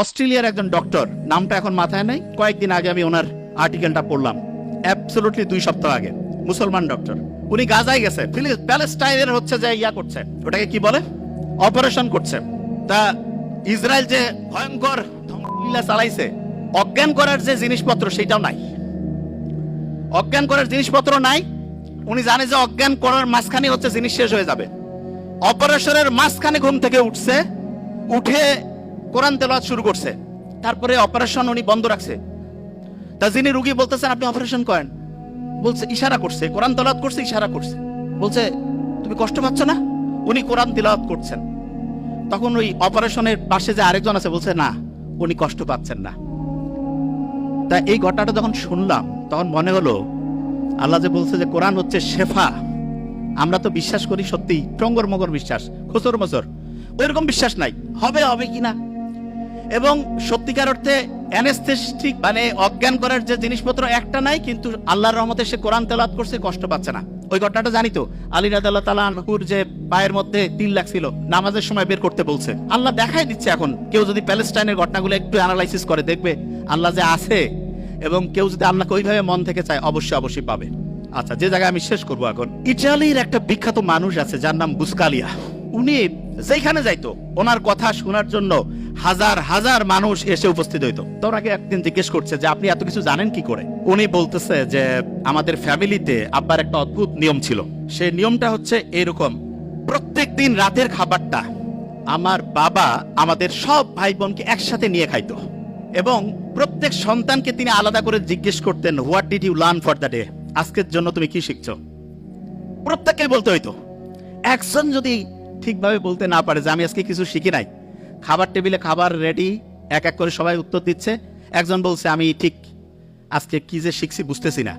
অস্ট্রেলিয়ার একজন ডক্টর, নামটা এখন মাথায় নাই, কয়েকদিন আগে আমি ওনার আর্টিকেলটা পড়লাম, অ্যাবসলিউটলি 2 সপ্তাহ আগে, মুসলমান ডক্টর। উনি গাজায় গেছে, প্যালেস্টাইনের হচ্ছে যে ইয়া করছে, ওটাকে কি বলে, অপারেশন করছে। তা ইসরায়েল যে ভয়ঙ্কর ধ্বংসলীলা চালাইছে, অজ্ঞান করার যে জিনিসপত্র সেটাও নাই, অজ্ঞান করার জিনিসপত্র নাই। উনি জানে যে অজ্ঞান করার মাঝখানে হচ্ছে জিনিস শেষ হয়ে যাবে। অপারেশনের মাঝখানে ঘুম থেকে উঠছে, উঠে কোরআন তেলাওয়াত শুরু করছে। তারপরে অপারেশন উনি বন্ধ রাখছে। তা যিনি রুগী বলতেছেন আপনি অপারেশন করেন, বলছে ইশারা করছে, কোরআন তেলাওয়াত করছে, ইশারা করছে, বলছে তুমি কষ্ট পাচ্ছ না? উনি কোরআন তেলাওয়াত করছেন। তখন ওই অপারেশনের পাশে যে আরেকজন আছে বলছে না, উনি কষ্ট পাচ্ছেন না। তা এই ঘটনাটা যখন শুনলাম তখন মনে হলো আল্লাহ যে বলছে যে কোরআন হচ্ছে শেফা, আমরা তো বিশ্বাস করি সত্যি টঙ্গর মগর বিশ্বাস, খোসর মসর, ওইরকম বিশ্বাস নাই হবে হবে কিনা। এবং সত্যিকার অর্থে অ্যানেস্থেটিক মানে অজ্ঞান করার যে জিনিসপত্র একটা নাই, কিন্তু আল্লাহর রহমতে সে কোরআন তেলাওয়াত করছে, কষ্ট পাচ্ছে না। ওই ঘটনাটা জানি তো, আলী রাদিয়াল্লাহু তাআলা আনহুর যে পায়ের মধ্যে তিল লাগছিল, নামাজের সময় বের করতে বলছে। আল্লাহ দেখাই দিচ্ছে। এখন কেউ যদি প্যালেস্টাইনের ঘটনাগুলো একটু অ্যানালাইসিস করে দেখবে আল্লাহ যে আছে, এবং কেউ যদি আল্লাহকে ওইভাবে মন থেকে চায় অবশ্যই অবশ্যই পাবে। আচ্ছা, যে জায়গায় আমি শেষ করবো এখন, ইটালির একটা বিখ্যাত মানুষ আছে যার নাম বুসকালিয়া। উনি যেখানে যাইতো ওনার কথা শোনার জন্য হাজার হাজার মানুষ এসে উপস্থিত হইতো। তো ওনাকে একদিন জিজ্ঞেস করছে যে আপনি এত কিছু জানেন কি করে? উনি বলতেছে যে আমাদের ফ্যামিলিতে আব্বার একটা অদ্ভুত নিয়ম ছিল। সেই নিয়মটা হচ্ছে এরকম, প্রত্যেক দিন রাতের খাবারটা আমার বাবা আমাদের সব ভাই বোনকে একসাথে নিয়ে খাইতো, এবং প্রত্যেক সন্তানকে তিনি আলাদা করে জিজ্ঞেস করতেন what did you learn for the day, আজকের জন্য তুমি কি শিখছো? প্রত্যেককে বলতে হইতো। একজন যদি ঠিকভাবে বলতে না পারে যে আমি আজকে কিছু শিখি নাই, খাবার টেবিলে খাবার রেডি, এক এক করে সবাই উত্তর দিচ্ছে। একজন বলছে আমি ঠিক আজকে কি যে শিখছি বুঝতেছি না,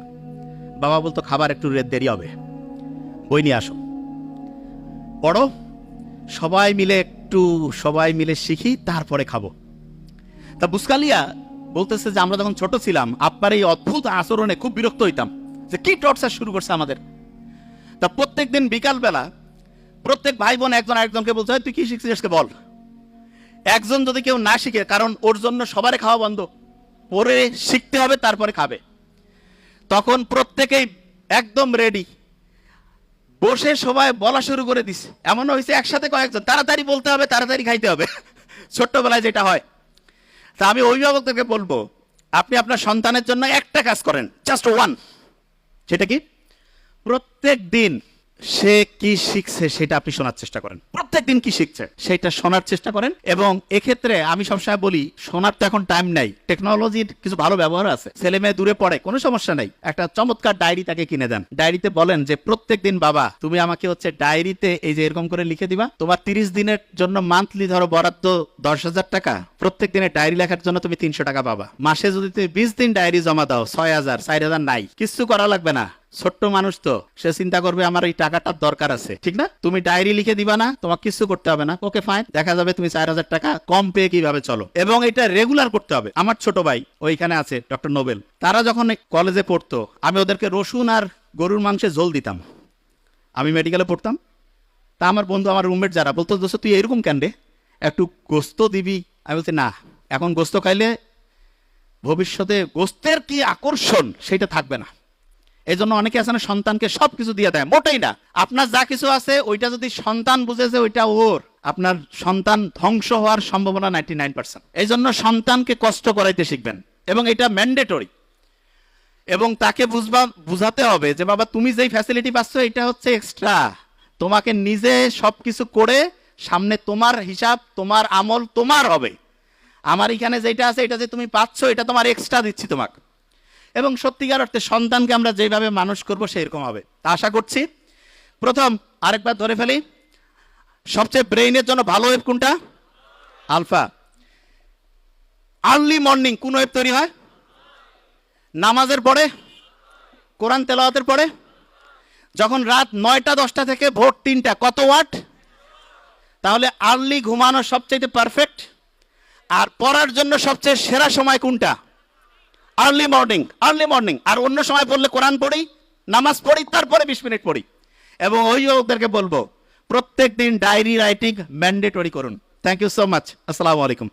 বাবা বলতো খাবার একটু দেরি হবে, বই নিয়ে আসো, পড়ো, সবাই মিলে শিখি, তারপরে খাবো। তা বুসকালিয়া বলতেছে যে আমরা যখন ছোট ছিলাম আব্বার এই অদ্ভুত আচরণে খুব বিরক্ত হইতাম, যে কি টর্চার শুরু করছে আমাদের। তা প্রত্যেক দিন বিকাল বেলা প্রত্যেক ভাই বোন একজন আরেকজনকে বলছে তুই কি শিখছিস আজকে বল। একজন যদি কেউ না শিখে, কারণ ওর জন্য সবারই খাওয়া বন্ধ, পরে শিখতে হবে তারপরে খাবে, তখন প্রত্যেকেই একদম রেডি বসে সবাই বলা শুরু করে দিছে। এমন হয়েছে একসাথে কয়েকজন, তাড়াতাড়ি বলতে হবে, তাড়াতাড়ি খাইতে হবে, ছোট্টবেলায় যেটা হয়। তা আমি অভিভাবকদেরকে বলবো আপনি আপনার সন্তানের জন্য একটা কাজ করেন, জাস্ট ওয়ান। সেটা কি? প্রত্যেক দিন সে কি শিখছে সেটা আপনি শোনার চেষ্টা করেন, প্রত্যেক দিন কি শিখছে সেটা শোনার চেষ্টা করেন। এবং এক্ষেত্রে আমি সবসময় বলি শোনার তো এখন টাইম নাই, টেকনোলজির কিছু ভালো ব্যবহার আছে, ছেলে মেয়ে দূরে পড়ে কোনো সমস্যা নাই, একটা চমৎকার ডায়েরি তাকে কিনে দেন। ডায়েরিতে বলেন যে প্রত্যেক দিন বাবা তুমি আমাকে হচ্ছে ডায়েরিতে এই যে এরকম করে লিখে দিবা, তোমার 30 দিনের জন্য মান্থলি ধরো বরাদ্দ 10,000 টাকা, প্রত্যেক দিনে ডায়েরি লেখার জন্য তুমি 300 টাকা পাবা। মাসে যদি তুমি 20 দিন ডায়েরি জমা দাও 6,000, 4,000 নাই, কিছু করা লাগবে না। ছোট্ট মানুষ তো, সে চিন্তা করবে আমার এই টাকাটার দরকার আছে, ঠিক না? তুমি ডায়েরি লিখে দিবা না, তোমাকে কিছু করতে হবে না, ওকে ফাইন, দেখা যাবে তুমি 4,000 টাকা কম পেয়ে কিভাবে চলো। এবং এটা রেগুলার করতে হবে। আমার ছোট ভাই ওইখানে আছে ডক্টর নোবেল, তারা যখন কলেজে পড়তো আমি ওদেরকে রসুন আর গরুর মাংসে ঝোল দিতাম। আমি মেডিকেলে পড়তাম, তা আমার বন্ধু আমার রুমমেট যারা বলতো দোস্ত তুই এরকম কেন রে, একটু গোস্ত দিবি। আমি বলছি না, এখন গোস্ত খাইলে ভবিষ্যতে গোস্তের কি আকর্ষণ সেটা থাকবে না। এই জন্য অনেকে আছে না সন্তানকে সবকিছু দিয়ে দেয়, মোটেই না। আপনার যা কিছু আছে ওইটা যদি সন্তান বুঝেছে ওইটা ওর, আপনার সন্তান ধ্বংস হওয়ার সম্ভাবনা 99%। এই জন্য সন্তানকে কষ্ট করাইতে শিখবেন, এবং এটা ম্যান্ডেটরি। এবং তাকে বুঝাতে হবে যে বাবা তুমি যেই ফ্যাসিলিটি পাচ্ছ এটা হচ্ছে এক্সট্রা, তোমাকে নিজে সবকিছু করে সামনে তোমার হিসাব, তোমার আমল তোমার হবে। আমার এখানে যেটা আছে এটা যে তুমি পাচ্ছ এটা তোমার এক্সট্রা দিচ্ছি তোমাকে। এবং সত্যিকার অর্থে সন্তানকে আমরা যেভাবে মানুষ করবো সেরকম হবে তা আশা করছি। প্রথম আরেকবার ধরে ফেলি, সবচেয়ে ব্রেইনের জন্য ভালো ওয়েব কোনটা? আলফা। আর্লি মর্নিং কোন ওয়েব তৈরি হয়? নামাজের পরে, কোরআন তেলাওয়াতের পরে। যখন রাত 9টা 10টা থেকে ভোর 3টা কত ওয়াট? তাহলে আর্লি ঘুমানো সবচেয়ে পারফেক্ট, আর পড়ার জন্য সবচেয়ে সেরা সময় কোনটা? Early morning, early morning. আর অন্য সময় পড়লে কোরআন পড়ি, নামাজ পড়ি, তারপরে 20 মিনিট পড়ি। এবং ওদেরকে বলবো প্রত্যেক দিন ডায়েরি রাইটিং ম্যান্ডেটরি করুন। Thank you so much. আসসালামু আলাইকুম।